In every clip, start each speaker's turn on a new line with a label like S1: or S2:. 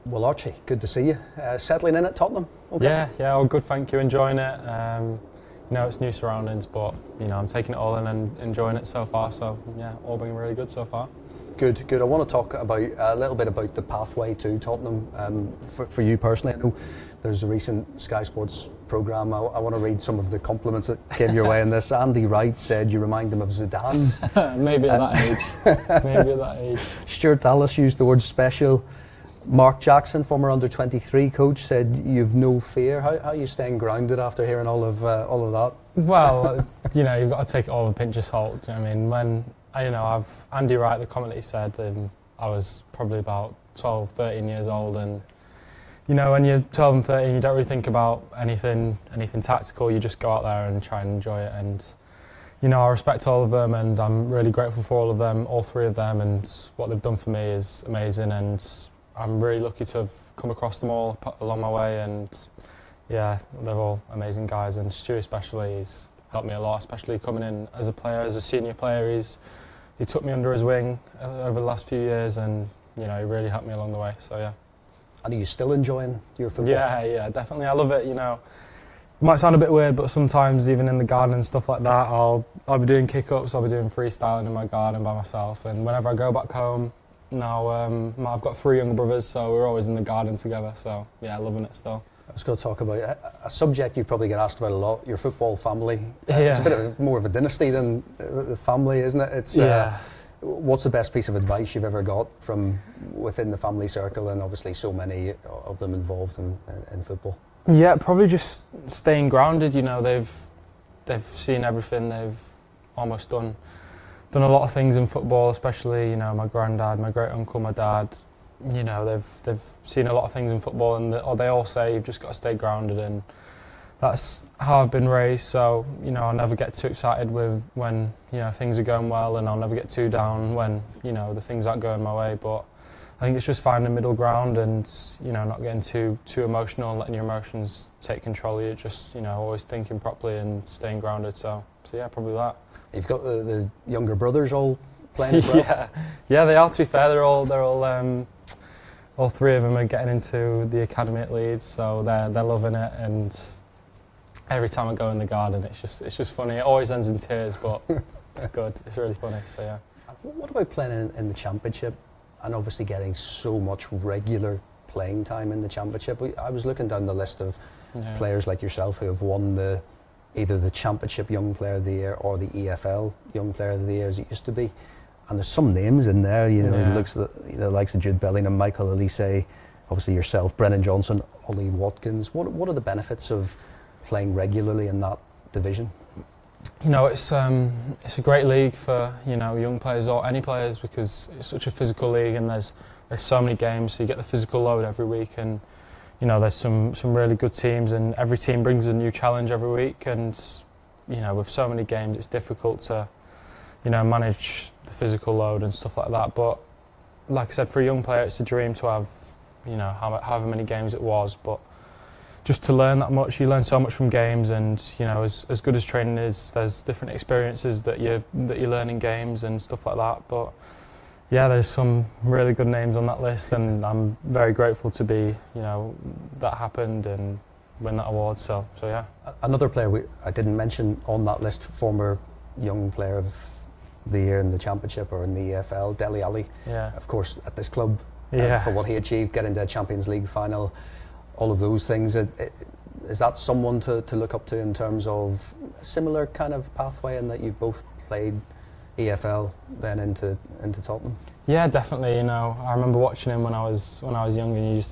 S1: Well, Archie, good to see you. Settling in at Tottenham? Okay.
S2: Yeah, all good, thank you. Enjoying it. It's new surroundings, but I'm taking it all in and enjoying it so far. So yeah, all been really good so far.
S1: Good. I want to talk about a little bit about the pathway to Tottenham for you personally. I know there's a recent Sky Sports programme. I want to read some of the compliments that came your way in this. Andy Wright said you remind him of Zidane.
S2: Maybe at that age. Maybe at that age.
S1: Stuart Dallas used the word special. Mark Jackson, former under-23 coach, said you've no fear. How are you staying grounded after hearing all of that?
S2: Well, you've got to take it all with a pinch of salt. Do you know what I mean? When I've Andy Wright, the comment that he said, I was probably about 12, 13 years old, and when you're 12 and 13, you don't really think about anything tactical. You just go out there and try and enjoy it. And I respect all of them, and I'm really grateful for all of them, all three of them, and what they've done for me is amazing. And I'm really lucky to have come across them all along my way, and yeah, they're all amazing guys, and Stu especially, he's helped me a lot, especially coming in as a player, as a senior player. He took me under his wing over the last few years, and he really helped me along the way, so yeah.
S1: And are you still enjoying your football?
S2: Yeah, definitely. I love it, It might sound a bit weird, but sometimes even in the garden and stuff like that, I'll be doing kick-ups, I'll be doing freestyling in my garden by myself, and whenever I go back home, now I've got 3 younger brothers, so we're always in the garden together, so yeah, loving it still.
S1: I was going to talk about a subject you probably get asked about a lot, your football family.
S2: Yeah.
S1: It's a bit more of a dynasty than the family, isn't it? It's, what's the best piece of advice you've ever got from within the family circle, and obviously so many of them involved in football?
S2: Yeah, probably just staying grounded. They've seen everything. They've almost done a lot of things in football, especially my granddad, my great uncle, my dad. They've seen a lot of things in football, and they all say you've just got to stay grounded, and that's how I've been raised. So I'll never get too excited when things are going well, and I'll never get too down when the things aren't going my way. But I think it's just finding a middle ground, and not getting too emotional and letting your emotions take control of you. Just always thinking properly and staying grounded. So yeah, probably that.
S1: You've got the younger brothers all playing as well?
S2: Yeah, they are. To be fair, they're all 3 of them are getting into the academy at Leeds, so they're loving it. And every time I go in the garden, it's just funny. It always ends in tears, but it's good. It's really funny. So yeah.
S1: What about playing in the Championship, and obviously getting so much regular playing time in the Championship? I was looking down the list of players like yourself who have won either the Championship Young Player of the Year or the EFL Young Player of the Year, as it used to be. And there's some names in there, it looks the likes of Jude Bellingham, Michael Olise, obviously yourself, Brennan Johnson, Ollie Watkins. What are the benefits of playing regularly in that division? It's a great league for young players or any players, because it's such a physical league, and there's so many games, so you get the physical load every week, and there's some really good teams, and every team brings a new challenge every week, and with so many games it's difficult to manage the physical load and stuff like that. But like I said, for a young player it's a dream to have however many games it was, but just to learn that much, you learn so much from games, and as good as training is, there's different experiences that you learn in games and stuff like that. But yeah, there's some really good names on that list, and I'm very grateful to be that happened and win that award. So yeah. Another player I didn't mention on that list, former Young Player of the Year in the Championship or in the EFL, Dele Ali. Yeah. Of course, at this club, for what he achieved, getting to a Champions League final, all of those things. Is that someone to look up to in terms of a similar kind of pathway, in that you both played EFL then into Tottenham? Yeah, definitely. I remember watching him when I was young, and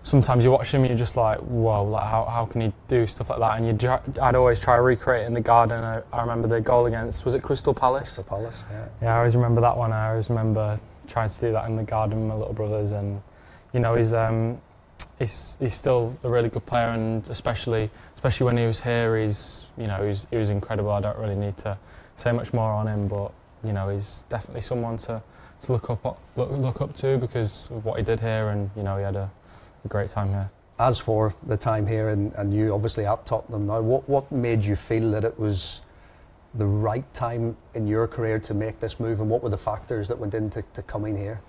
S1: sometimes you watch him and you're just like, whoa, like how can he do stuff like that? And I'd always try to recreate it in the garden. I remember the goal against, was it Crystal Palace? Crystal Palace, yeah. Yeah, I always remember that one. I always remember trying to do that in the garden with my little brothers, and he's still a really good player, and especially when he was here, he was incredible. I don't really need to say much more on him, but he's definitely someone to look up to because of what he did here, and he had a great time here. As for the time here, and you obviously at Tottenham now, what made you feel that it was the right time in your career to make this move, and what were the factors that went into coming here?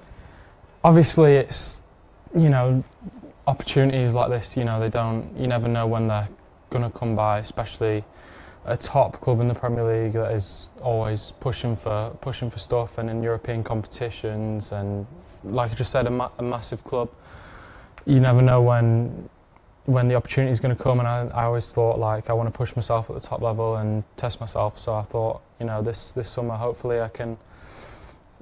S1: Obviously, it's
S2: you know, opportunities like this, you know, you never know when they're going to come by, especially a top club in the Premier League that is always pushing for stuff, and in European competitions, and like I just said, a massive club. You never know when the opportunity is going to come, and I always thought, like, I want to push myself at the top level and test myself. So I thought, you know, this summer hopefully I can,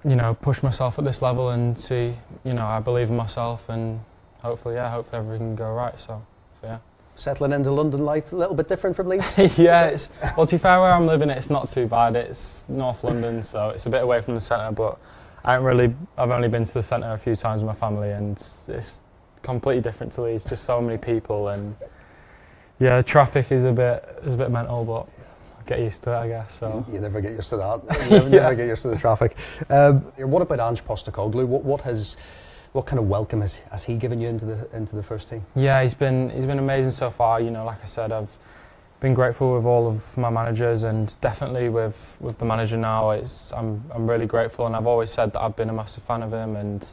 S2: you know, push myself at this level and see, you know, I believe in myself, and hopefully everything can go right. So yeah.
S1: Settling into London life a little bit different from Leeds?
S2: Yeah, well, to be fair, where I'm living, it's not too bad. It's North London, so it's a bit away from the centre, but I've only been to the centre a few times with my family, and it's completely different to Leeds. Just so many people, and yeah, traffic is a bit mental, but I'll get used to it, I guess. So
S1: you never get used to that. You never get used to the traffic. What about Ange Postecogclou? What kind of welcome has he given you into the first team? Yeah,
S2: he's been amazing so far. You know, like I said, I've been grateful with all of my managers, and definitely with the manager now. I'm really grateful, and I've always said that I've been a massive fan of him, and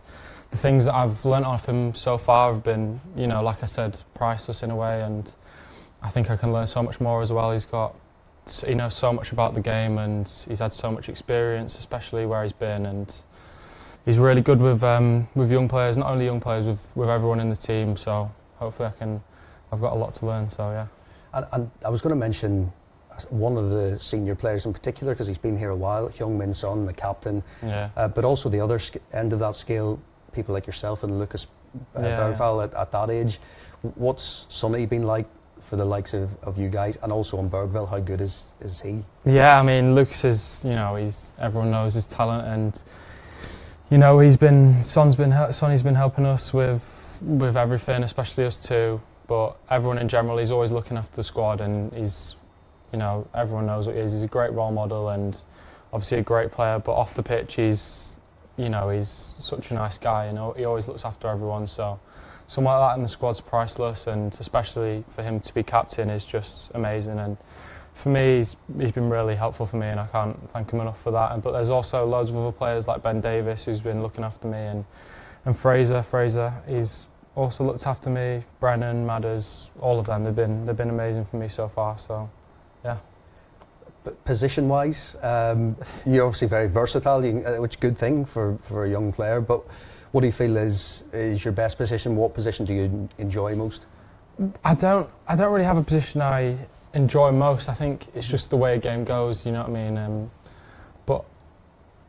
S2: the things that I've learnt off him so far have been, you know, like I said, priceless in a way, and I think I can learn so much more as well. He knows so much about the game, and he's had so much experience, especially where he's been, and he's really good with young players, not only young players, with everyone in the team. So hopefully I've got a lot to learn. So yeah.
S1: And I was going to mention one of the senior players in particular, because he's been here a while, Heung-min Son, the captain.
S2: Yeah.
S1: But also the other end of that scale, people like yourself and Lucas Bergvall at that age. What's Sonny been like for the likes of you guys, and also on Bergvall, how good is he?
S2: Yeah, I mean, Lucas is, you know, everyone knows his talent, and you know, Sonny's been helping us with everything, especially us two. But everyone in general, he's always looking after the squad, and he's, you know, everyone knows what he is. He's a great role model, and obviously a great player. But off the pitch, he's such a nice guy. You know, he always looks after everyone. So someone like that in the squad's priceless, and especially for him to be captain is just amazing. And for me, he's been really helpful for me, and I can't thank him enough for that. But there's also loads of other players like Ben Davis, who's been looking after me, and Fraser, he's also looked after me. Brennan, Madders, all of them, they've been amazing for me so far. So yeah.
S1: But position-wise, you're obviously very versatile, which is a good thing for a young player. But what do you feel is your best position? What position do you enjoy most?
S2: I don't really have a position I enjoy most. I think it's just the way a game goes, you know what I mean? But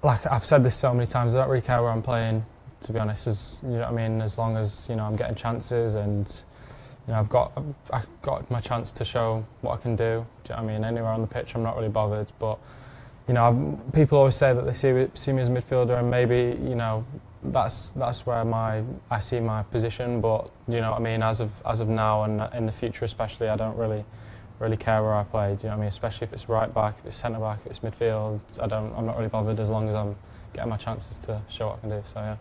S2: like I've said this so many times, I don't really care where I'm playing, to be honest, you know what I mean, as long as, you know, I'm getting chances, and you know, I've got my chance to show what I can do. Do you know what I mean? Anywhere on the pitch, I'm not really bothered. But you know, people always say that they see me as a midfielder, and maybe, you know, that's where I see my position. But you know what I mean, as of now and in the future especially, I don't really care where I play. Do you know what I mean? Especially if it's right back, if it's centre back, if it's midfield. I'm not really bothered, as long as I'm getting my chances to show what I can do. So yeah.